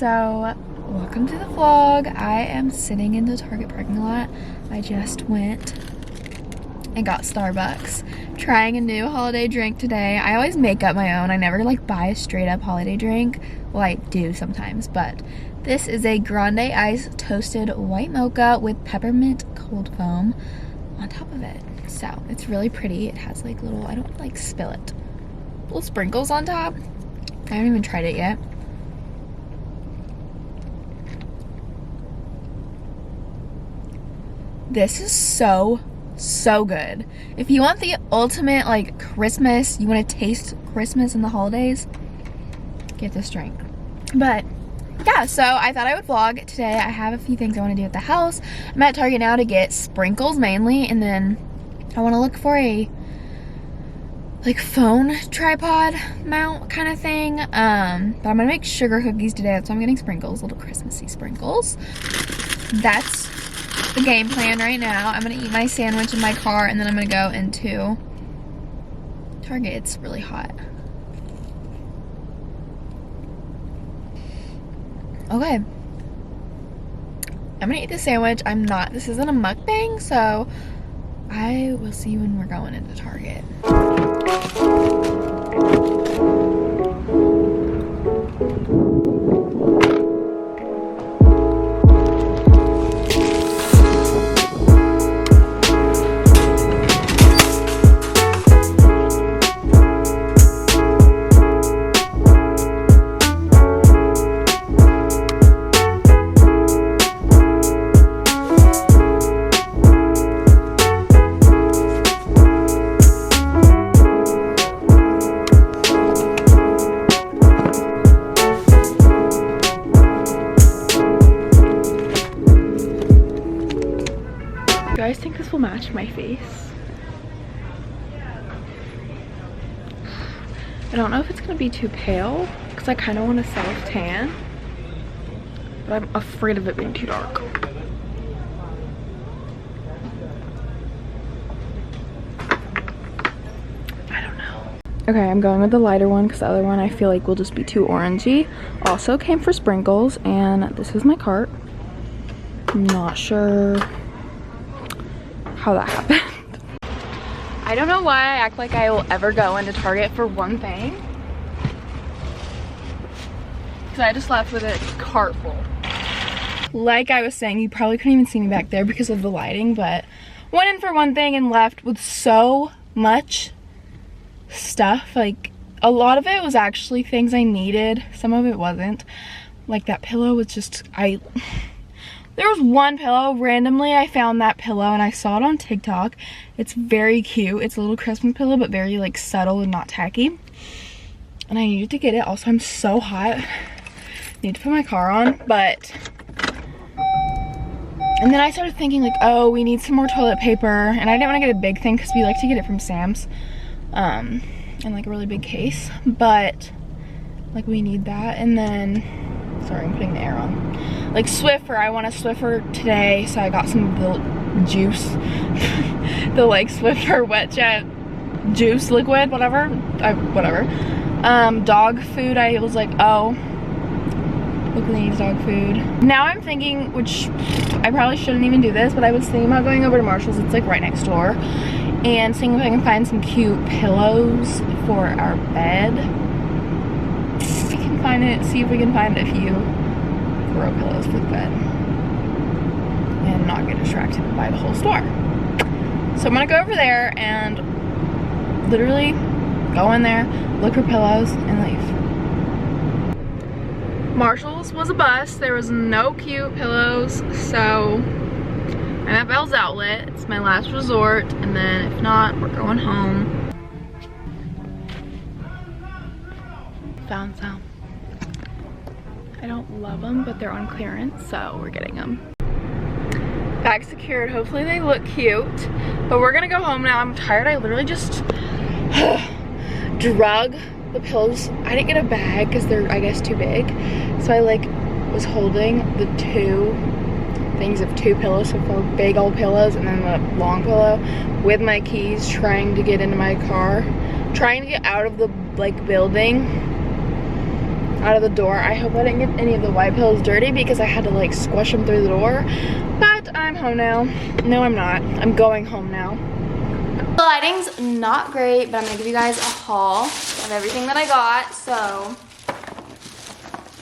So welcome to the vlog. I am sitting in the Target parking lot. I just went and got Starbucks, trying a new holiday drink today. I always make up my own. I never like buy a straight up holiday drink. Well, I do sometimes, but this is a grande ice toasted white mocha with peppermint cold foam on top of it. So it's really pretty. It has like little, I don't want to like spill it, little sprinkles on top. I haven't even tried it yet. This is so good. If you want the ultimate like Christmas, you want to taste Christmas in the holidays, get this drink. But yeah, so I thought I would vlog today. I have a few things I want to do at the house. I'm at Target now to get sprinkles mainly, and then I want to look for a like phone tripod mount kind of thing. But I'm gonna make sugar cookies today. That's why I'm getting sprinkles, little Christmassy sprinkles. That's the game plan right now. I'm gonna eat my sandwich in my car, and then I'm gonna go into Target. It's really hot. Okay, I'm gonna eat the sandwich. This isn't a mukbang, so I will see you when we're going into Target. Do you guys think this will match my face? I don't know if it's gonna be too pale because I kind of want a self tan, but I'm afraid of it being too dark. I don't know. Okay, I'm going with the lighter one because the other one I feel like will just be too orangey. Also came for sprinkles, and this is my cart. I'm not sure how that happened. I don't know why I act like I will ever go into Target for one thing, because I just left with a cart full. Like I was saying, you probably couldn't even see me back there because of the lighting, but went in for one thing and left with so much stuff. Like a lot of it was actually things I needed, some of it wasn't. Like that pillow was just, there was one pillow, randomly I found that pillow and I saw it on TikTok. It's very cute. It's a little Christmas pillow, but very like subtle and not tacky. And I needed to get it. Also, I'm so hot. Need to put my car on, but. And then I started thinking like, oh, we need some more toilet paper. And I didn't want to get a big thing because we like to get it from Sam's. In like a really big case. But like we need that. And then, sorry, I'm putting the air on. Like Swiffer, I want a Swiffer today, so I got some of the juice. The like Swiffer wet jet juice liquid, whatever. Whatever. Dog food, I was like, oh, Oakley needs dog food. Now I'm thinking, which I probably shouldn't even do this, but I was thinking about going over to Marshall's, it's like right next door, and seeing if I can find some cute pillows for our bed. If we can find it, see if we can find a few throw pillows for the bed and not get distracted by the whole store. So I'm gonna go over there and literally go in there, look for pillows, and leave. Marshall's was a bust. There was no cute pillows, so I'm at Bell's Outlet. It's my last resort, and then if not, we're going home. Found some. I don't love them, but they're on clearance, so we're getting them. Bag secured. Hopefully they look cute. But we're gonna go home now. I'm tired. I literally just drug the pillows. I didn't get a bag because they're, I guess, too big. So I like was holding the two things of two pillows, so 4 big old pillows and then the long pillow with my keys, trying to get into my car, trying to get out of the like building. out of the door. I hope I didn't get any of the white pillows dirty because I had to like squish them through the door. But I'm home now. No, I'm not. I'm going home now. The lighting's not great, but I'm gonna give you guys a haul of everything that I got. So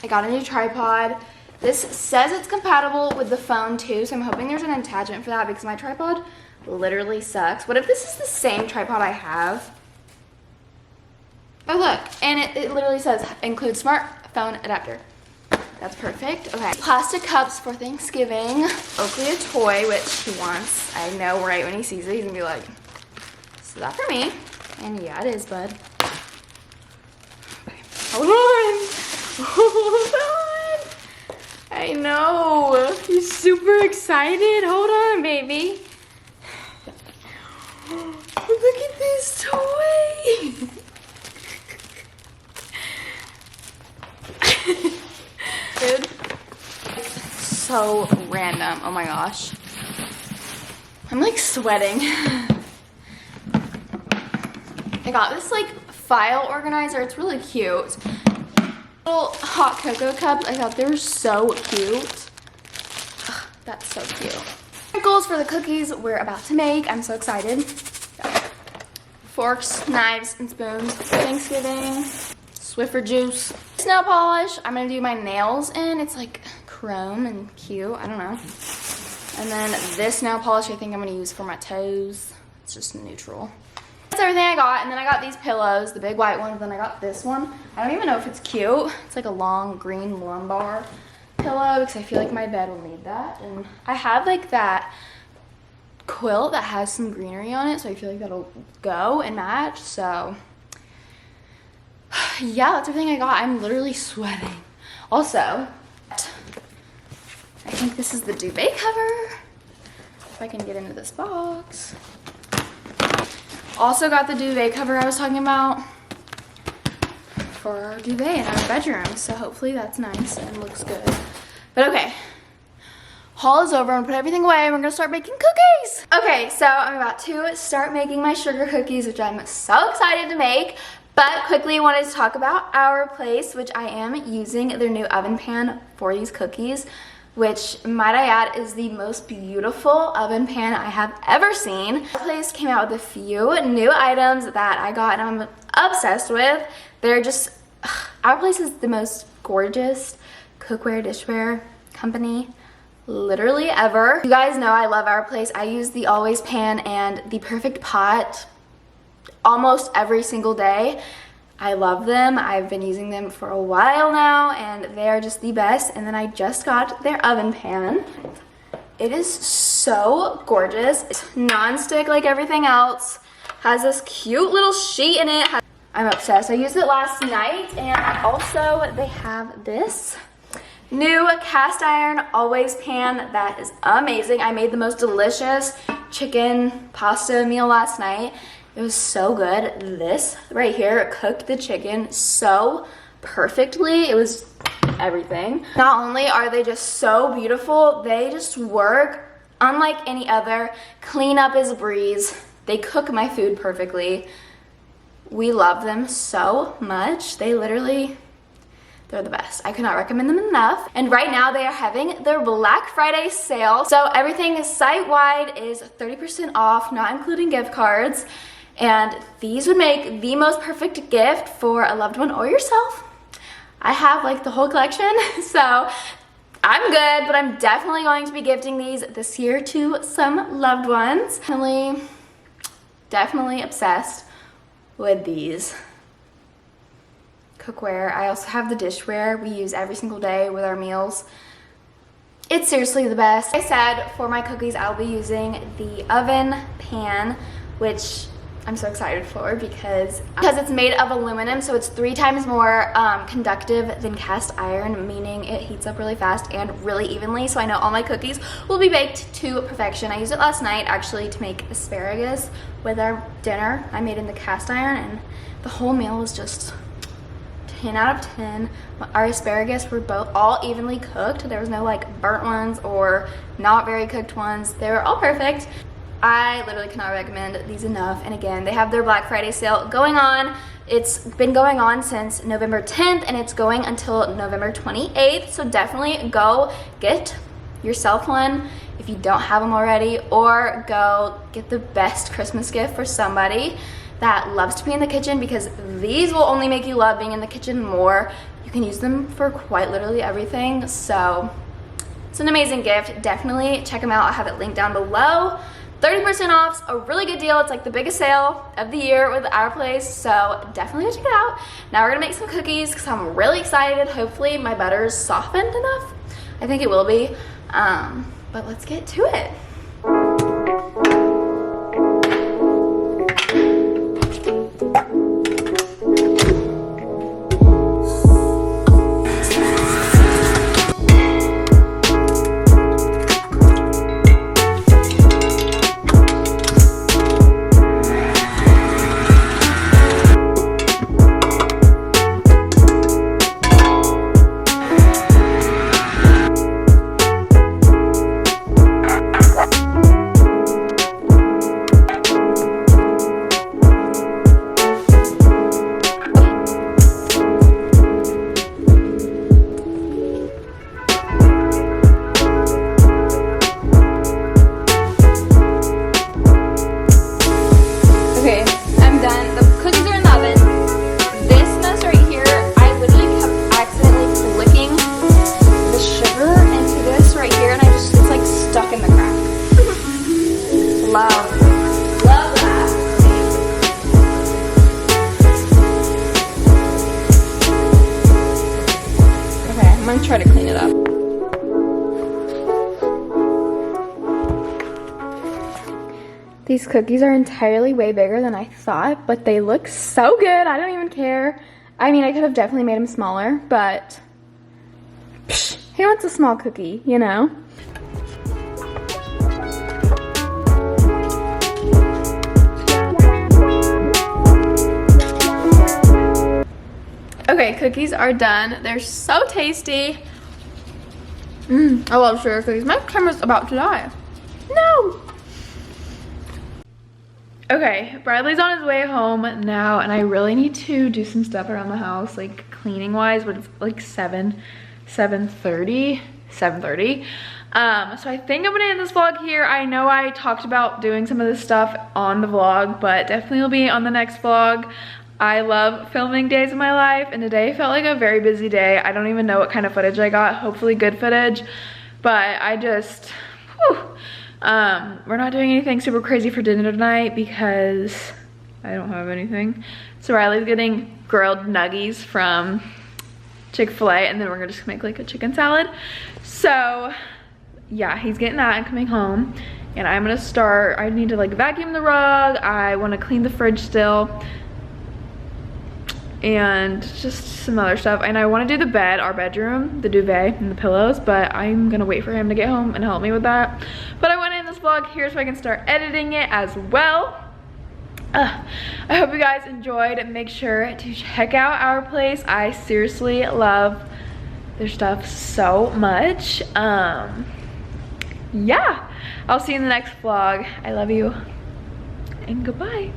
I got a new tripod. This says it's compatible with the phone too, so I'm hoping there's an attachment for that because my tripod literally sucks. What if this is the same tripod I have? Oh look, and it literally says include smartphone adapter. That's perfect. Okay, plastic cups for Thanksgiving. Oakley a toy, which he wants. I know right when he sees it, he's gonna be like, is that for me? And yeah, it is, bud. Okay. Hold on. Hold on. I know. He's super excited. Hold on, baby. Look at this toy. Dude. So random. Oh my gosh. I'm like sweating. I got this like file organizer. It's really cute. Little hot cocoa cups. I thought they were so cute. Ugh, that's so cute. Goals for the cookies we're about to make. I'm so excited. Forks, knives, and spoons for Thanksgiving. Swiffer juice. Nail polish. I'm gonna do my nails in. It's like chrome and cute. I don't know. And then this nail polish I think I'm gonna use for my toes. It's just neutral. That's everything I got. And then I got these pillows, the big white ones. Then I got this one. I don't even know if it's cute. It's like a long green lumbar pillow because I feel like my bed will need that. And I have like that quilt that has some greenery on it, so I feel like that'll go and match. So yeah, that's everything I got. I'm literally sweating. Also, I think this is the duvet cover. If I can get into this box. Also got the duvet cover I was talking about for our duvet in our bedroom. So hopefully that's nice and looks good. But okay, haul is over. I'm gonna put everything away and we're gonna start making cookies. Okay, so I'm about to start making my sugar cookies, which I'm so excited to make. But quickly wanted to talk about Our Place, which I am using their new oven pan for these cookies, which might I add is the most beautiful oven pan I have ever seen. Our Place came out with a few new items that I got and I'm obsessed with. They're just, Our Place is the most gorgeous cookware, dishware company literally ever. You guys know I love Our Place. I use the Always Pan and the Perfect Pot almost every single day. I love them. I've been using them for a while now and they are just the best. And then I just got their oven pan. It is so gorgeous. It's non-stick like everything else. Has this cute little sheet in it. I'm obsessed. I used it last night and also they have this new cast iron Always pan that is amazing. I made the most delicious chicken pasta meal last night. It was so good. This right here cooked the chicken so perfectly. It was everything. Not only are they just so beautiful, they just work unlike any other. Cleanup is a breeze. They cook my food perfectly. We love them so much. They're the best. I could not recommend them enough. And right now they are having their Black Friday sale. So everything is site-wide is 30% off, not including gift cards. And these would make the most perfect gift for a loved one or yourself. I have like the whole collection, so I'm good, but I'm definitely going to be gifting these this year to some loved ones. Definitely obsessed with these cookware. I also have the dishware we use every single day with our meals. It's seriously the best. Like I said, for my cookies, I'll be using the oven pan, which I'm so excited for because it's made of aluminum, so it's 3 times more conductive than cast iron, meaning it heats up really fast and really evenly. So I know all my cookies will be baked to perfection. I used it last night actually to make asparagus with our dinner I made in the cast iron, and the whole meal was just 10 out of 10. Our asparagus were both all evenly cooked. There was no like burnt ones or not very cooked ones. They were all perfect. I literally cannot recommend these enough. And again, they have their Black Friday sale going on. It's been going on since November 10th and it's going until November 28th. So definitely go get yourself one if you don't have them already, or go get the best Christmas gift for somebody that loves to be in the kitchen, because these will only make you love being in the kitchen more. You can use them for quite literally everything. So it's an amazing gift. Definitely check them out. I'll have it linked down below. 30% off, a really good deal. It's like the biggest sale of the year with our place, so definitely go check it out. Now we're gonna make some cookies because I'm really excited. Hopefully my butter is softened enough. I think it will be, but let's get to it. Try to clean it up. These cookies are entirely way bigger than I thought, but they look so good. I don't even care. I mean, I could have definitely made them smaller, but psh, who wants a small cookie, you know? Okay, cookies are done. They're so tasty. I love sugar cookies. My camera's about to die. No! Okay, Bradley's on his way home now, and I really need to do some stuff around the house, like cleaning wise, but it's like 7:30. So I think I'm gonna end this vlog here. I know I talked about doing some of this stuff on the vlog, but definitely will be on the next vlog. I love filming days of my life, and today felt like a very busy day. I don't even know what kind of footage I got, hopefully good footage, but I just, whew. We're not doing anything super crazy for dinner tonight because I don't have anything. So Riley's getting grilled nuggies from Chick-fil-A, and then we're gonna just make like a chicken salad. So yeah, he's getting that and coming home, and I'm gonna start, I need to like vacuum the rug, I wanna clean the fridge still, and just some other stuff. And I want to do the bed, our bedroom, the duvet and the pillows, but I'm gonna wait for him to get home and help me with that. But I want to end this vlog here so I can start editing it as well. I hope you guys enjoyed. Make sure to check out our place. I seriously love their stuff so much. Yeah, I'll see you in the next vlog. I love you and goodbye.